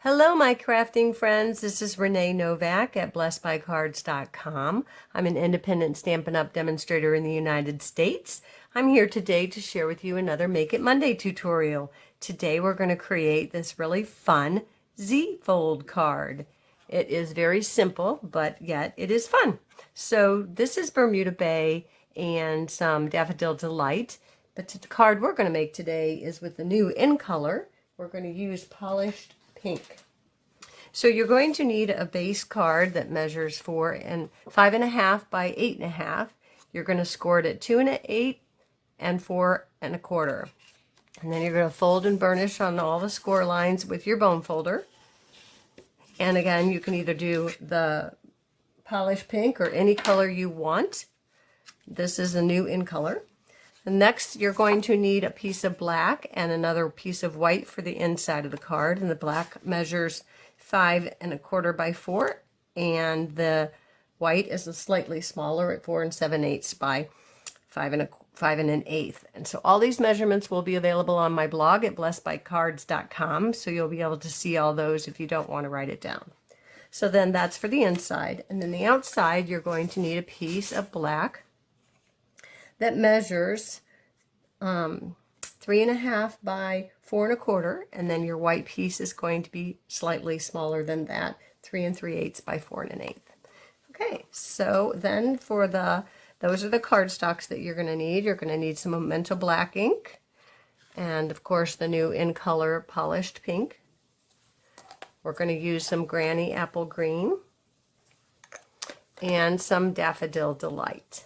Hello, my crafting friends. This is Renee Novak at blessedbycards.com. I'm an independent Stampin' Up! Demonstrator in the United States. I'm here today to share with you another Make It Monday tutorial. Today we're going to create this really fun Z-fold card. It is very simple, but yet it is fun. So this is Bermuda Bay and some Daffodil Delight. But the card we're going to make today is with the new in color. We're going to use polished pink. So you're going to need a base card that measures 5.5 by 8.5. You're going to score it at 2 1/8 and 4 1/4. And then you're going to fold and burnish on all the score lines with your bone folder. And again, you can either do the polished pink or any color you want. This is a new in color. And next, you're going to need a piece of black and another piece of white for the inside of the card. And the black measures 5 1/4 by 4, and the white is a slightly smaller at 4 7/8 by 5 1/8. And so all these measurements will be available on my blog at blessedbycards.com. So you'll be able to see all those if you don't want to write it down. So then that's for the inside. And then the outside, you're going to need a piece of black that measures 3.5 by 4 1/4, and then your white piece is going to be slightly smaller than that, 3 3/8 by 4 1/8. Okay, so then those are the cardstocks that you're going to need. You're going to need some Memento black ink, and of course the new in color polished pink. We're going to use some Granny apple green and some Daffodil Delight.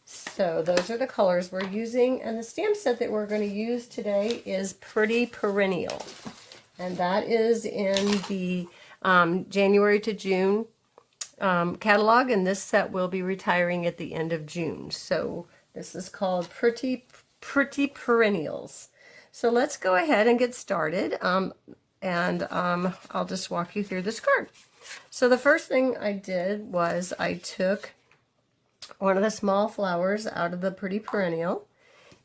So those are the colors we're using, and the stamp set that we're going to use today is Pretty Perennial, and that is in the January to June catalog, and this set will be retiring at the end of June. So this is called Pretty Perennials. So let's go ahead and get started, and I'll just walk you through this card. So the first thing I did was I took one of the small flowers out of the Pretty Perennial,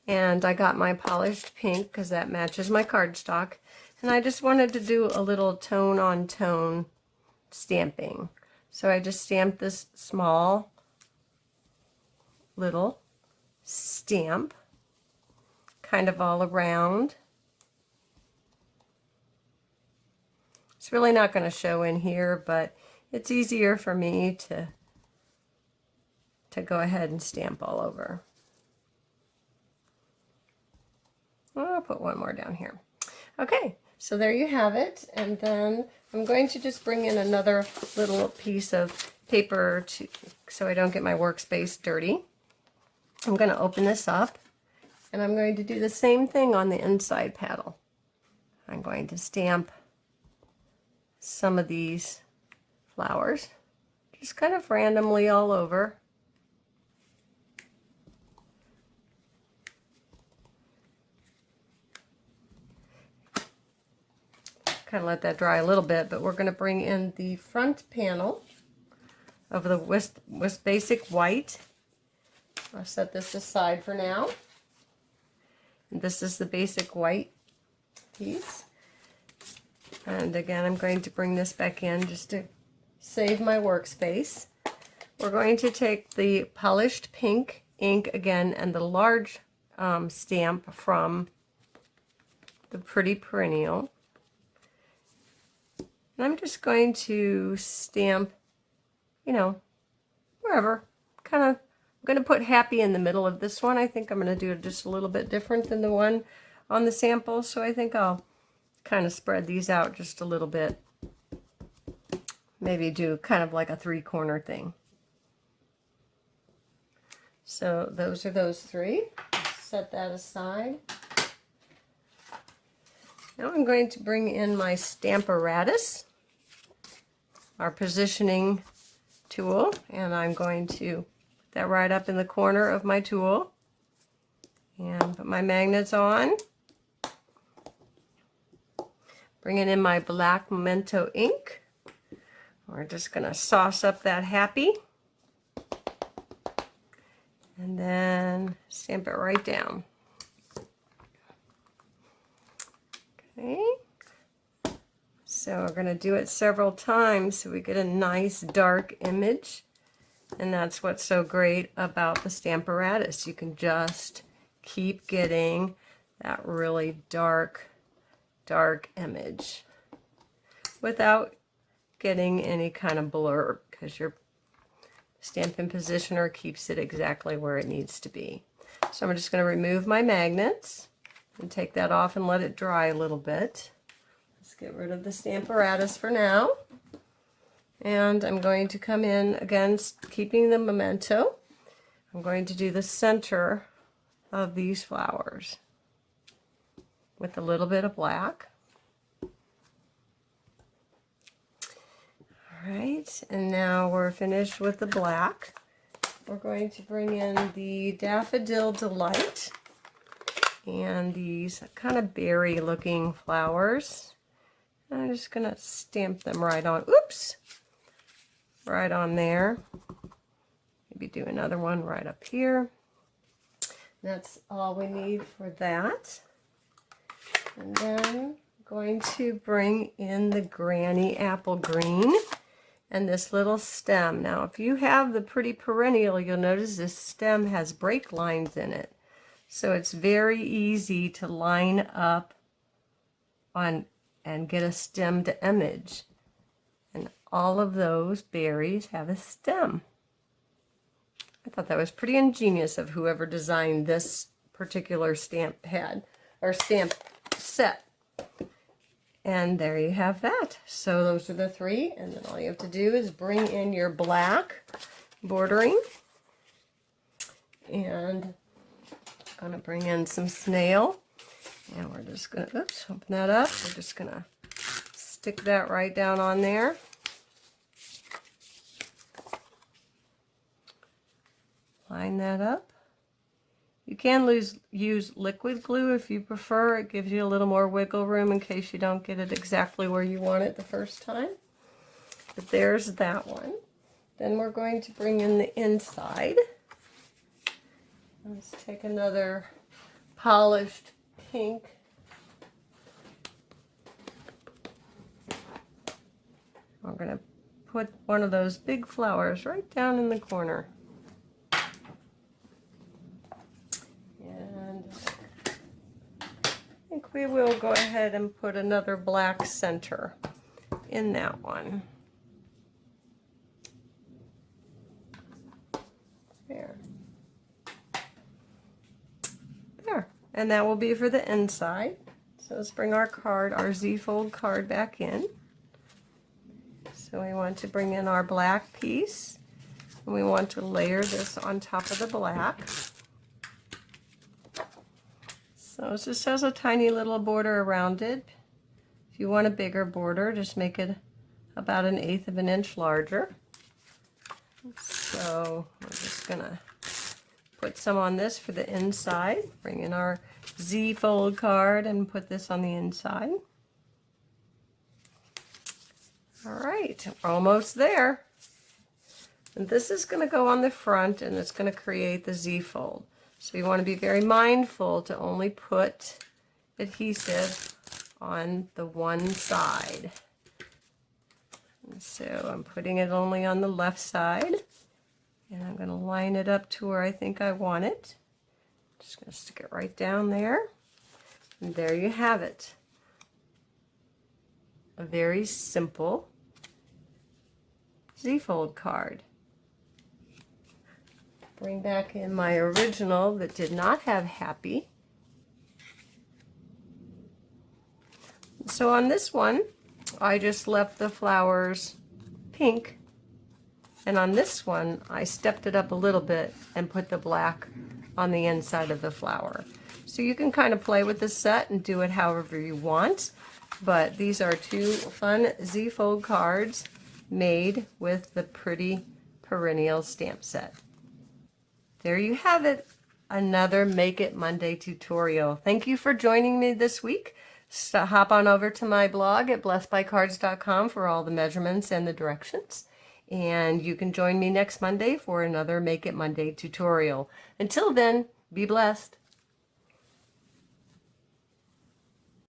and I got my polished pink because that matches my cardstock, and I just wanted to do a little tone on tone stamping. So I just stamped this small little stamp kind of all around. It's really not going to show in here, but it's easier for me to go ahead and stamp all over. I'll put one more down here. Okay, so there you have it. And then I'm going to just bring in another little piece of paper so I don't get my workspace dirty. I'm going to open this up, and I'm going to do the same thing on the inside paddle. I'm going to stamp some of these flowers, just kind of randomly all over. Kind of let that dry a little bit, but we're going to bring in the front panel of the Wisp Basic White. I'll set this aside for now. And this is the basic white piece. And again, I'm going to bring this back in just to save my workspace. We're going to take the polished pink ink again and the large stamp from the Pretty Perennial. And I'm just going to stamp, wherever. I'm going to put happy in the middle of this one. I think I'm going to do it just a little bit different than the one on the sample. So I think I'll kind of spread these out just a little bit. Maybe do kind of like a 3-corner thing. So those are those three. Set that aside. Now I'm going to bring in my Stamparatus, our positioning tool, and I'm going to put that right up in the corner of my tool and put my magnets on. Bringing in my black Memento ink. We're just going to sauce up that happy and then stamp it right down. Okay. So we're going to do it several times so we get a nice dark image. And that's what's so great about the Stamparatus. You can just keep getting that really dark image without getting any kind of blur, because your Stampin' Positioner keeps it exactly where it needs to be. So I'm just going to remove my magnets and take that off and let it dry a little bit. Let's get rid of the Stamparatus for now. And I'm going to come in against keeping the Memento. I'm going to do the center of these flowers with a little bit of black. All right, and now we're finished with the black. We're going to bring in the Daffodil Delight and these kind of berry looking flowers. I'm just going to stamp them right on. Oops! Right on there. Maybe do another one right up here. That's all we need for that. And then I'm going to bring in the Granny Apple Green and this little stem. Now, if you have the pretty perennial, you'll notice this stem has break lines in it. So it's very easy to line up on and get a stemmed image. And all of those berries have a stem. I thought that was pretty ingenious of whoever designed this particular stamp pad or stamp set. And there you have that. So those are the three, and then all you have to do is bring in your black bordering. And I'm going to bring in some snail. And we're just going to, oops, open that up. We're just going to stick that right down on there. Line that up. You can use liquid glue if you prefer. It gives you a little more wiggle room in case you don't get it exactly where you want it the first time. But there's that one. Then we're going to bring in the inside. Let's take another polished pink. We're going to put one of those big flowers right down in the corner. I think we will go ahead and put another black center in that one. There. There. And that will be for the inside. So let's bring our card, our Z-fold card back in. So we want to bring in our black piece. And we want to layer this on top of the black. So it just has a tiny little border around it. If you want a bigger border, just make it about 1/8 of an inch larger. So we're just gonna put some on this for the inside. Bring in our Z-fold card and put this on the inside. All right, we're almost there. And this is gonna go on the front and it's gonna create the Z-fold. So you want to be very mindful to only put adhesive on the one side. And so I'm putting it only on the left side. And I'm going to line it up to where I think I want it. Just going to stick it right down there. And there you have it. A very simple Z-fold card. Bring back in my original that did not have happy. So on this one, I just left the flowers pink. And on this one, I stepped it up a little bit and put the black on the inside of the flower. So you can kind of play with the set and do it however you want. But these are two fun Z-fold cards made with the pretty Perennial stamp set. There you have it, another Make It Monday tutorial. Thank you for joining me this week. So hop on over to my blog at blessedbycards.com for all the measurements and the directions. And you can join me next Monday for another Make It Monday tutorial. Until then, be blessed.